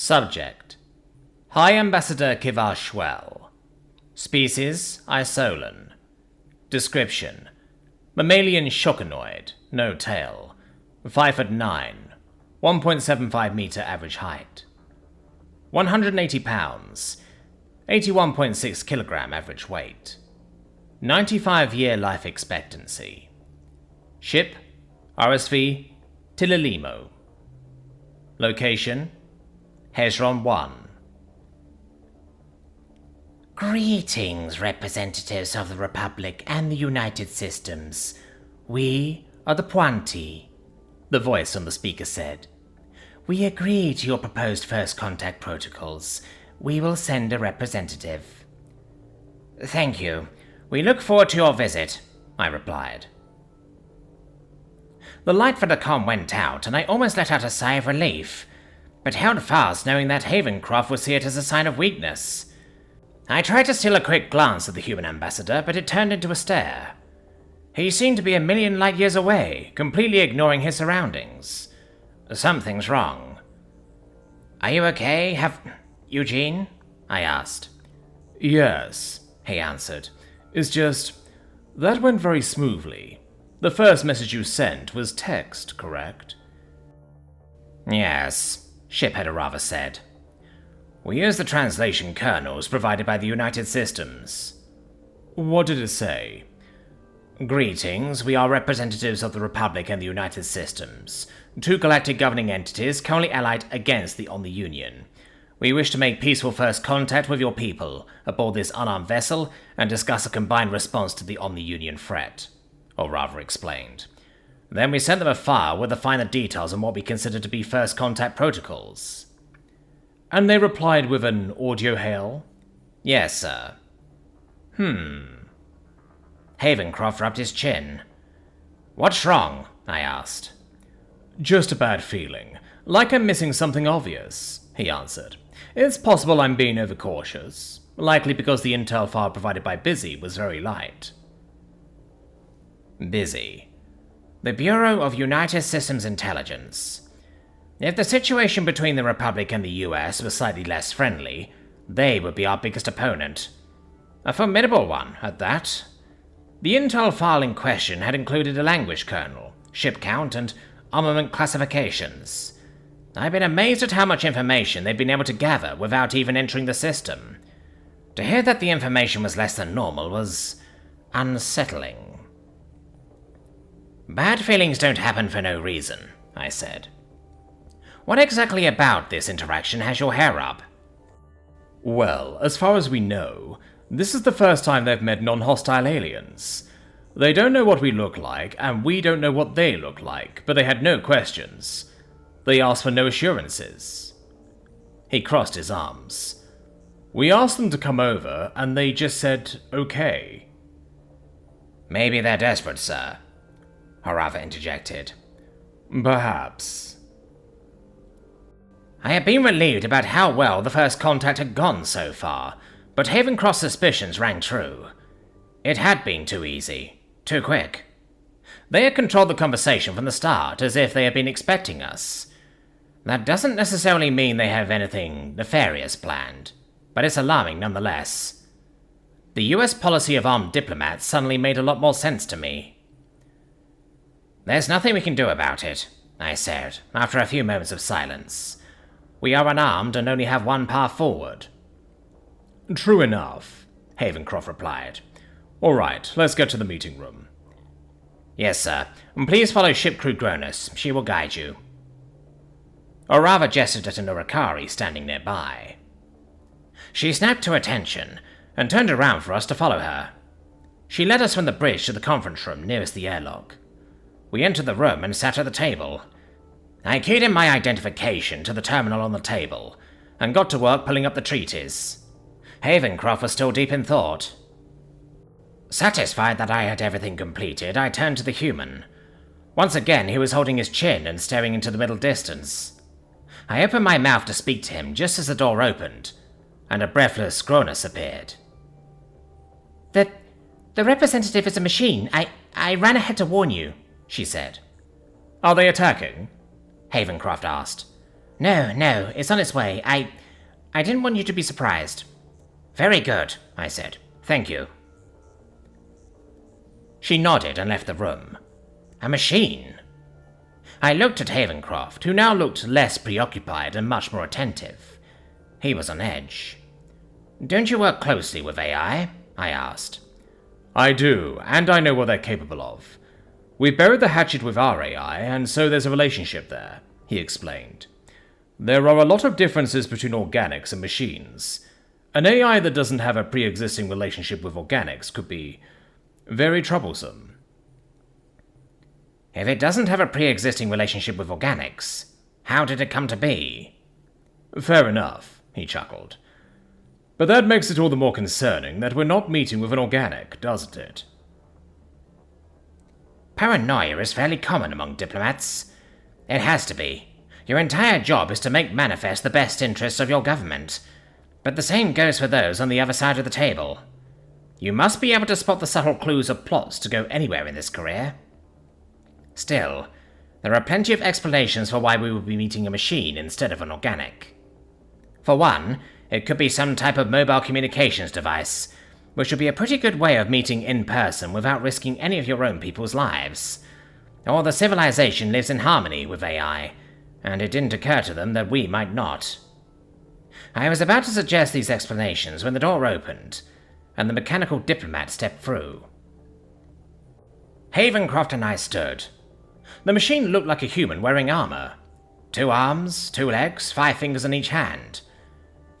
Subject: High Ambassador Kivashwell. Species: Isolan. Description: Mammalian shockanoid, no tail. 5'9", 1.75 meter average height. 180 pounds, 81.6 kilogram average weight. 95-year life expectancy. Ship: RSV Tilalimo. Location: Hezron 1. Greetings, representatives of the Republic and the United Systems. We are the Puanti, the voice on the speaker said. We agree to your proposed first contact protocols. We will send a representative. Thank you. We look forward to your visit, I replied. The light for the comm went out, and I almost let out a sigh of relief, but held fast knowing that Havencroft would see it as a sign of weakness. I tried to steal a quick glance at the human ambassador, but it turned into a stare. He seemed to be a million light years away, completely ignoring his surroundings. Something's wrong. Are you okay, Eugene? I asked. Yes, he answered. It's just, that went very smoothly. The first message you sent was text, correct? Yes, Shiphead rather said. We used the translation kernels provided by the United Systems. What did it say? Greetings, we are representatives of the Republic and the United Systems, two galactic governing entities currently allied against the Union. We wish to make peaceful first contact with your people aboard this unarmed vessel and discuss a combined response to the Union threat, or rather explained. Then we sent them a file with the finer details on what we consider to be first contact protocols. And they replied with an audio hail? Yes, sir. Havencroft rubbed his chin. What's wrong? I asked. Just a bad feeling, like I'm missing something obvious, he answered. It's possible I'm being overcautious, likely because the intel file provided by Busy was very light. Busy. The Bureau of United Systems Intelligence. If the situation between the Republic and the US was slightly less friendly, they would be our biggest opponent. A formidable one, at that. The intel file in question had included a language kernel, ship count, and armament classifications. I've been amazed at how much information they've been able to gather without even entering the system. To hear that the information was less than normal was unsettling. Bad feelings don't happen for no reason, I said. What exactly about this interaction has your hair up? Well, as far as we know, this is the first time they've met non-hostile aliens. They don't know what we look like, and we don't know what they look like, but they had no questions. They asked for no assurances. He crossed his arms. We asked them to come over, and they just said, okay. Maybe they're desperate, sir, Harava interjected. Perhaps. I had been relieved about how well the first contact had gone so far, but Havencroft's suspicions rang true. It had been too easy, too quick. They had controlled the conversation from the start, as if they had been expecting us. That doesn't necessarily mean they have anything nefarious planned, but it's alarming nonetheless. The US policy of armed diplomats suddenly made a lot more sense to me. There's nothing we can do about it, I said, after a few moments of silence. We are unarmed and only have one path forward. True enough, Havencroft replied. All right, let's get to the meeting room. Yes, sir. Please follow Ship Crew Gronus. She will guide you. Orava gestured at an Urakari standing nearby. She snapped to attention and turned around for us to follow her. She led us from the bridge to the conference room nearest the airlock. We entered the room and sat at the table. I keyed in my identification to the terminal on the table and got to work pulling up the treatise. Havencroft was still deep in thought. Satisfied that I had everything completed, I turned to the human. Once again, he was holding his chin and staring into the middle distance. I opened my mouth to speak to him just as the door opened, and a breathless Gronus appeared. The representative is a machine. I ran ahead to warn you, she said. Are they attacking? Havencroft asked. No, it's on its way. I didn't want you to be surprised. Very good, I said. Thank you. She nodded and left the room. A machine. I looked at Havencroft, who now looked less preoccupied and much more attentive. He was on edge. Don't you work closely with AI? I asked. I do, and I know what they're capable of. We buried the hatchet with our AI, and so there's a relationship there, he explained. There are a lot of differences between organics and machines. An AI that doesn't have a pre-existing relationship with organics could be very troublesome. If it doesn't have a pre-existing relationship with organics, how did it come to be? Fair enough, he chuckled. But that makes it all the more concerning that we're not meeting with an organic, doesn't it? Paranoia is fairly common among diplomats. It has to be. Your entire job is to make manifest the best interests of your government. But the same goes for those on the other side of the table. You must be able to spot the subtle clues of plots to go anywhere in this career. Still, there are plenty of explanations for why we would be meeting a machine instead of an organic. For one, it could be some type of mobile communications device, which would be a pretty good way of meeting in person without risking any of your own people's lives. Or the civilization lives in harmony with AI, and it didn't occur to them that we might not. I was about to suggest these explanations when the door opened, and the mechanical diplomat stepped through. Havencroft and I stood. The machine looked like a human wearing armor. 2 arms, 2 legs, 5 fingers on each hand.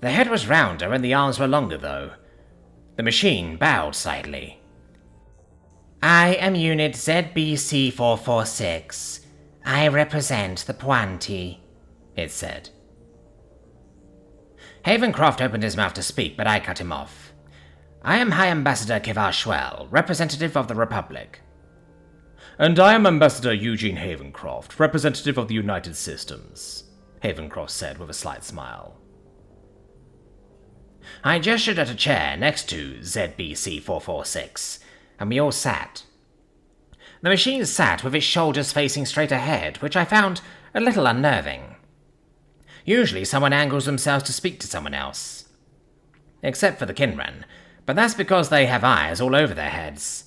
The head was rounder and the arms were longer, though. The machine bowed slightly. I am Unit ZBC446. I represent the Pointy, it said. Havencroft opened his mouth to speak, but I cut him off. I am High Ambassador Kivashwell, representative of the Republic. And I am Ambassador Eugene Havencroft, representative of the United Systems, Havencroft said with a slight smile. I gestured at a chair next to ZBC446, and we all sat. The machine sat with its shoulders facing straight ahead, which I found a little unnerving. Usually someone angles themselves to speak to someone else. Except for the Kinran, but that's because they have eyes all over their heads.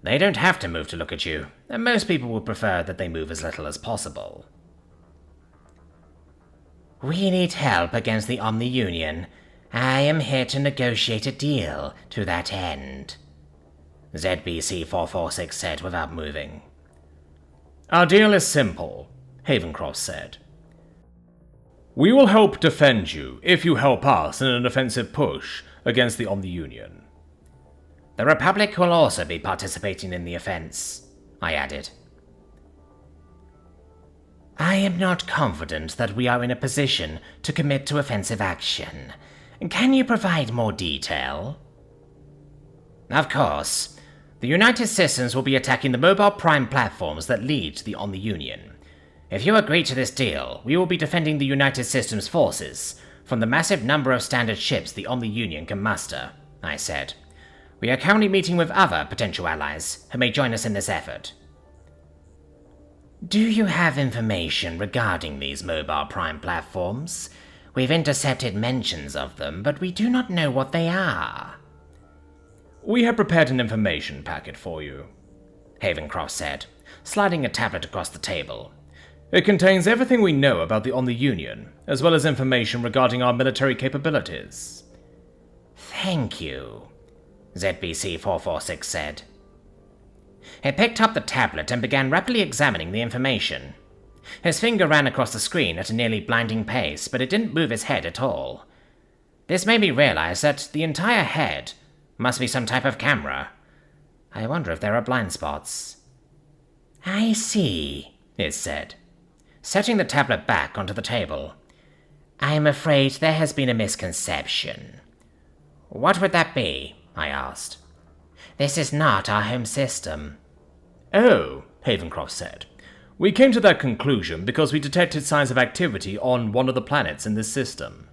They don't have to move to look at you, and most people would prefer that they move as little as possible. We need help against the Omni-Union. I am here to negotiate a deal to that end, ZBC446 said without moving. Our deal is simple, Havencroft said. We will help defend you if you help us in an offensive push against the Omni-Union. The Republic will also be participating in the offense, I added. I am not confident that we are in a position to commit to offensive action. Can you provide more detail? Of course. The United Systems will be attacking the mobile prime platforms that lead to the Omni-Union. If you agree to this deal, we will be defending the United Systems forces from the massive number of standard ships the Omni-Union can muster, I said. We are currently meeting with other potential allies who may join us in this effort. Do you have information regarding these mobile prime platforms? We've intercepted mentions of them, but we do not know what they are. We have prepared an information packet for you, Havencroft said, sliding a tablet across the table. It contains everything we know about the Omni-Union, as well as information regarding our military capabilities. Thank you, ZBC446 said. He picked up the tablet and began rapidly examining the information. His finger ran across the screen at a nearly blinding pace, but it didn't move his head at all. This made me realize that the entire head must be some type of camera. I wonder if there are blind spots. I see, it said, setting the tablet back onto the table. I am afraid there has been a misconception. What would that be? I asked. This is not our home system. Oh, Havencroft said. We came to that conclusion because we detected signs of activity on one of the planets in this system.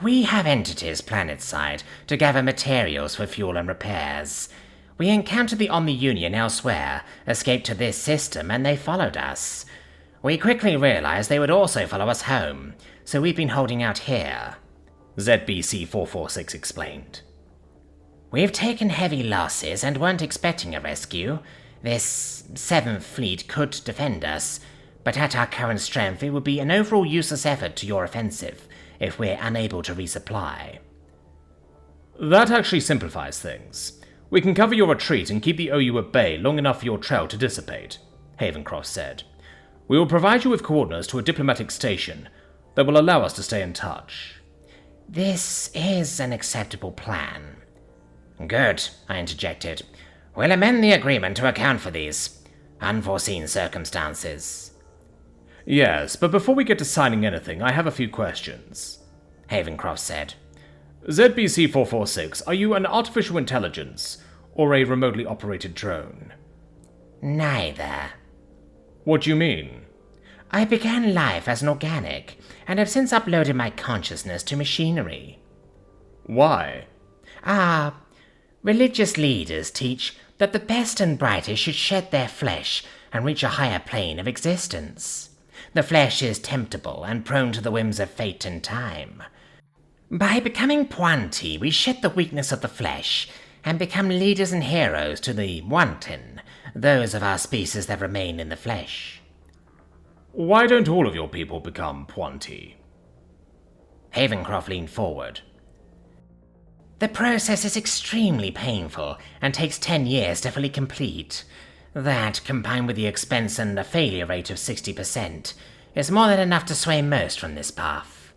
We have entities planetside to gather materials for fuel and repairs. We encountered the Omni-Union elsewhere, escaped to this system, and they followed us. We quickly realized they would also follow us home, so we've been holding out here, ZBC-446 explained. We've taken heavy losses and weren't expecting a rescue. This 7th Fleet could defend us, but at our current strength it would be an overall useless effort to your offensive if we're unable to resupply. That actually simplifies things. We can cover your retreat and keep the OU at bay long enough for your trail to dissipate, Havencroft said. We will provide you with coordinates to a diplomatic station that will allow us to stay in touch. This is an acceptable plan. Good, I interjected. We'll amend the agreement to account for these unforeseen circumstances. Yes, but before we get to signing anything, I have a few questions, Havencroft said. ZBC-446, are you an artificial intelligence or a remotely operated drone? Neither. What do you mean? I began life as an organic, and have since uploaded my consciousness to machinery. Why? Religious leaders teach that the best and brightest should shed their flesh and reach a higher plane of existence. The flesh is temptable and prone to the whims of fate and time. By becoming Pointy, we shed the weakness of the flesh and become leaders and heroes to the wanton, those of our species that remain in the flesh. Why don't all of your people become Pointy? Havencroft leaned forward. The process is extremely painful and takes 10 years to fully complete. That, combined with the expense and a failure rate of 60%, is more than enough to sway most from this path.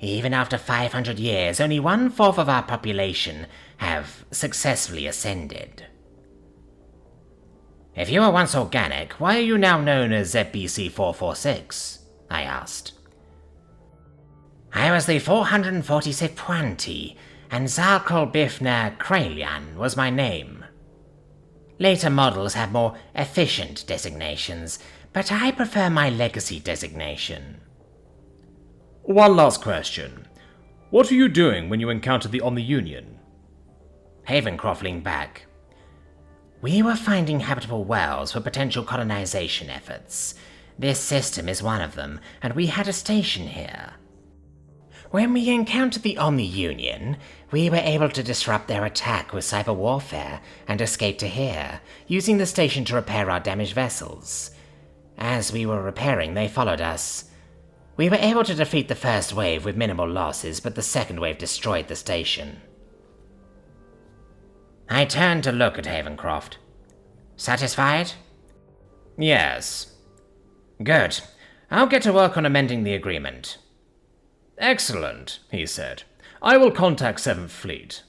Even after 500 years, only 1/4 of our population have successfully ascended. If you were once organic, why are you now known as ZBC-446? I asked. I was the 446th Pointy, and Zarkal Bifna Kralian was my name. Later models have more efficient designations, but I prefer my legacy designation. One last question. What were you doing when you encountered the Union? Havencroft leaned back. We were finding habitable worlds for potential colonization efforts. This system is one of them, and we had a station here. When we encountered the Union, we were able to disrupt their attack with cyber warfare and escape to here, using the station to repair our damaged vessels. As we were repairing, they followed us. We were able to defeat the first wave with minimal losses, but the second wave destroyed the station. I turned to look at Havencroft. Satisfied? Yes. Good. I'll get to work on amending the agreement. Excellent, he said. I will contact 7th Fleet.